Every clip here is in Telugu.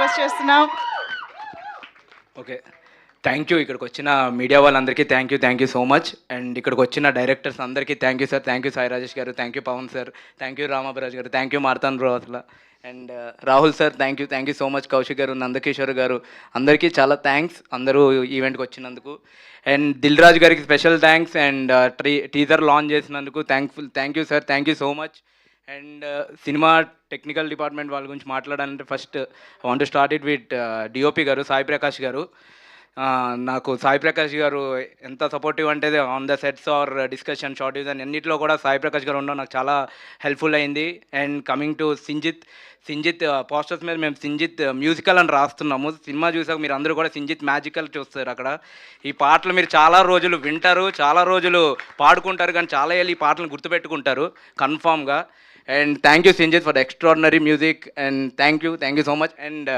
రిక్వెస్ట్ చేస్తున్నాం. Okay, thank you. ఇక్కడికి వచ్చిన మీడియా వాళ్ళందరికీ thank you so much. And ఇక్కడికి వచ్చిన డైరెక్టర్స్ అందరికీ thank you sir. Thank you Sai Rajesh garu, thank you Pavan sir, thank you Ramabaraj garu, thank you Marthan bro అసలు. And Rahul sir thank you so much. Kaushik garu, Nandakishore గారు, అందరికీ చాలా థ్యాంక్స్ అందరూ ఈవెంట్కి వచ్చినందుకు. అండ్ దిల్ రాజు గారికి special thanks. And teaser launch చేసినందుకు thank you sir, thank you so much. And cinema technical department వాళ్ళ గురించి మాట్లాడాలంటే first I want to start it with DOP garu, Sai Prakash గారు. నాకు సాయి ప్రకాష్ గారు ఎంత సపోర్టివ్ అంటే on the sets or discussion shot design అన్నింటిలో కూడా సాయి ప్రకాష్ గారు ఉండడం నాకు చాలా హెల్ప్ఫుల్ అయింది. And coming to Sinjith posters మీద మేము సింజిత్ మ్యూజికల్ అని రాస్తున్నాము. సినిమా చూసాక మీరు అందరూ కూడా సింజిత్ మ్యాజికల్ చూస్తారు. అక్కడ ఈ పాటలు మీరు చాలా రోజులు వింటారు, చాలా రోజులు పాడుకుంటారు, కానీ చాలా ఏళ్ళు ఈ పాటలను గుర్తుపెట్టుకుంటారు కన్ఫామ్గా. And thank you Sinjith for the extraordinary music. And thank you so much. And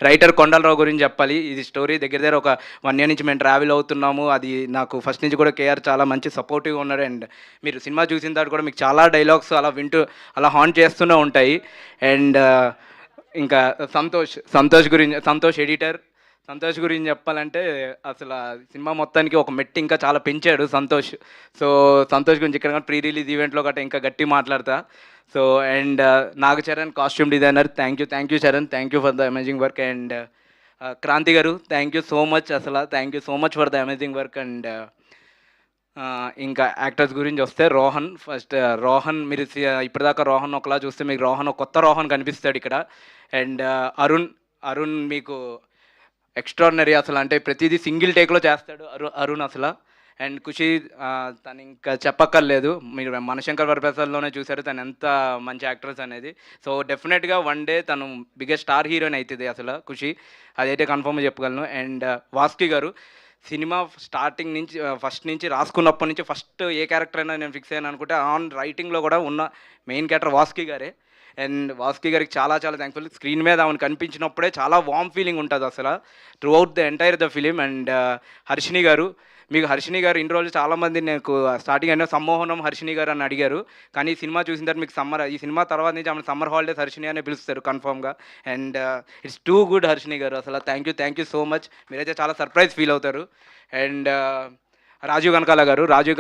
writer Kondalarao గురించి చెప్పాలి. ఇది స్టోరీ దగ్గర ఒక 1 year నుంచి మేము ట్రావెల్ అవుతున్నాము. అది నాకు ఫస్ట్ నుంచి కూడా కేఆర్ చాలా మంచి సపోర్టివ్గా ఉన్నాడు. అండ్ మీరు సినిమా చూసిన తర్వాత కూడా మీకు చాలా డైలాగ్స్ అలా వింటూ అలా హాంట్ చేస్తూనే ఉంటాయి. అండ్ ఇంకా సంతోష్ గురించి చెప్పాలంటే అసలు ఆ సినిమా మొత్తానికి ఒక మెట్టి ఇంకా చాలా పెంచాడు సంతోష్. సో సంతోష్ గురించి ఇక్కడ ప్రీ రిలీజ్ ఈవెంట్లో గట్రా ఇంకా గట్టి మాట్లాడతా. So and Naga Charan costume designer, thank you Charan, thank you for the amazing work. And Kranti గారు థ్యాంక్ యూ సో మచ్, అసలు thank you so much for the amazing work. And ఇంకా యాక్టర్స్ గురించి వస్తే రోహన్ మీరు ఇప్పటిదాకా రోహన్ ఒకలా చూస్తే మీకు రోహన్ ఒక కొత్త రోహన్ కనిపిస్తాడు ఇక్కడ. అండ్ అరుణ్ మీకు ఎక్స్ట్రాడినరీ అసలు, అంటే ప్రతిదీ సింగిల్ టేక్లో చేస్తాడు అరుణ్ అసలు. అండ్ ఖుషి తను ఇంకా చెప్పక్కర్లేదు, మీరు మనశంకర్ వరప్రసాద్లోనే చూశారు తను ఎంత మంచి యాక్ట్రెస్ అనేది. సో డెఫినెట్గా వన్ డే తను బిగ్గెస్ట్ స్టార్ హీరోయిన్ అవుతుంది అసలు ఖుషి, అదైతే కన్ఫర్మ్గా చెప్పగలను. అండ్ వాస్కి గారు సినిమా స్టార్టింగ్ నుంచి ఫస్ట్ నుంచి రాసుకున్నప్పటి నుంచి ఫస్ట్ ఏ క్యారెక్టర్ అయినా నేను ఫిక్స్ అయ్యాను అనుకుంటే ఆన్ రైటింగ్లో కూడా ఉన్న మెయిన్ క్యారెక్టర్ వాస్కి గారే. అండ్ వాస్కి గారికి చాలా థ్యాంక్ఫుల్. స్క్రీన్ మీద ఆమెను కనిపించినప్పుడే చాలా వార్మ్ ఫీలింగ్ ఉంటుంది అసలు through out the entire the film. And Harshini గారు ఇన్ని రోజులు చాలామంది నాకు స్టార్టింగ్ అయినా సమ్మోహనం హర్షిని గారు అని అడిగారు, కానీ ఈ సినిమా చూసిన తర్వాత మీకు ఈ సినిమా తర్వాత నుంచి ఆమె సమ్మర్ హాలిడేస్ హర్షిని అనే పిలుస్తారు కన్ఫామ్గా. And it's too good Harshini గారు అసలు. థ్యాంక్ యూ సో మచ్, మీరైతే చాలా సర్ప్రైజ్ ఫీల్ అవుతారు. అండ్ రాజీవ్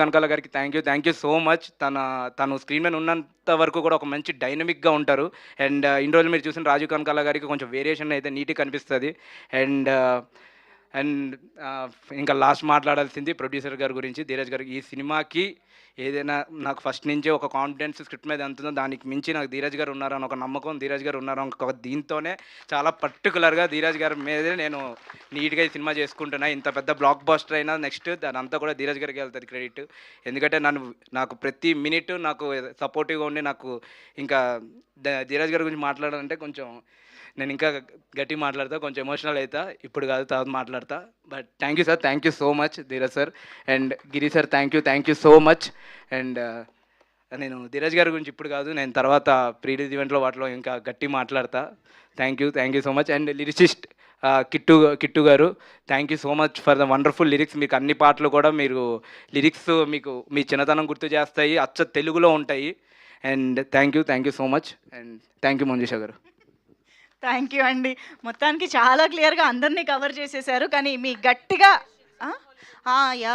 కనకాల గారికి థ్యాంక్ యూ సో మచ్. తను స్క్రీన్ మీద ఉన్నంత వరకు కూడా ఒక మంచి డైనమిక్గా ఉంటారు. అండ్ ఇన్ని రోజులు మీరు చూసిన రాజీవ్ కనకాల గారికి కొంచెం వేరియేషన్ అయితే నీట్గా కనిపిస్తుంది. అండ్ ఇంకా లాస్ట్ మాట్లాడాల్సింది ప్రొడ్యూసర్ గారి గురించి, ధీరజ్ గారికి. ఈ సినిమాకి ఏదైనా నాకు ఫస్ట్ నుంచే ఒక కాన్ఫిడెన్స్ స్క్రిప్ట్ మీద ఎంతుందో దానికి మించి నాకు ధీరజ్ గారు ఉన్నారని ఒక నమ్మకం, ధీరజ్ గారు ఉన్నారని ఒక దీంతోనే చాలా పర్టికులర్గా ధీరజ్ గారి మీదే నేను నీట్గా ఈ సినిమా చేసుకుంటున్నా. ఇంత పెద్ద బ్లాక్ బస్టర్ అయినా నెక్స్ట్ దాని అంతా కూడా ధీరజ్ గారికి వెళ్తుంది క్రెడిట్. ఎందుకంటే నాకు ప్రతి మినిట్ నాకు సపోర్టివ్గా ఉండి నాకు ఇంకా ధీరజ్ గారి గురించి మాట్లాడాలంటే కొంచెం నేను ఇంకా గట్టి మాట్లాడతా, కొంచెం ఎమోషనల్ అవుతా, ఇప్పుడు కాదు తర్వాత మాట్లాడతా. But thank you sir, thank you so much Dheeraj sir. And Giri sir thank you so much. And నేను ధీరజ్ గారి గురించి ఇప్పుడు కాదు, నేను తర్వాత ప్రీ రిలీజ్ ఈవెంట్లో వాటిలో ఇంకా గట్టి మాట్లాడతా. Thank you so much. And lyricist Kittu గారు thank you so much for the wonderful lyrics. మీకు అన్ని పాటలు కూడా లిరిక్స్ మీకు మీ చిన్నతనం గుర్తు చేస్తాయి, అచ్చ తెలుగులో ఉంటాయి. And thank you so much. And thank you Manjusha గారు. థ్యాంక్ యూ అండి. మొత్తానికి చాలా క్లియర్గా అందరినీ కవర్ చేసేసారు, కానీ మీ గట్టిగా యా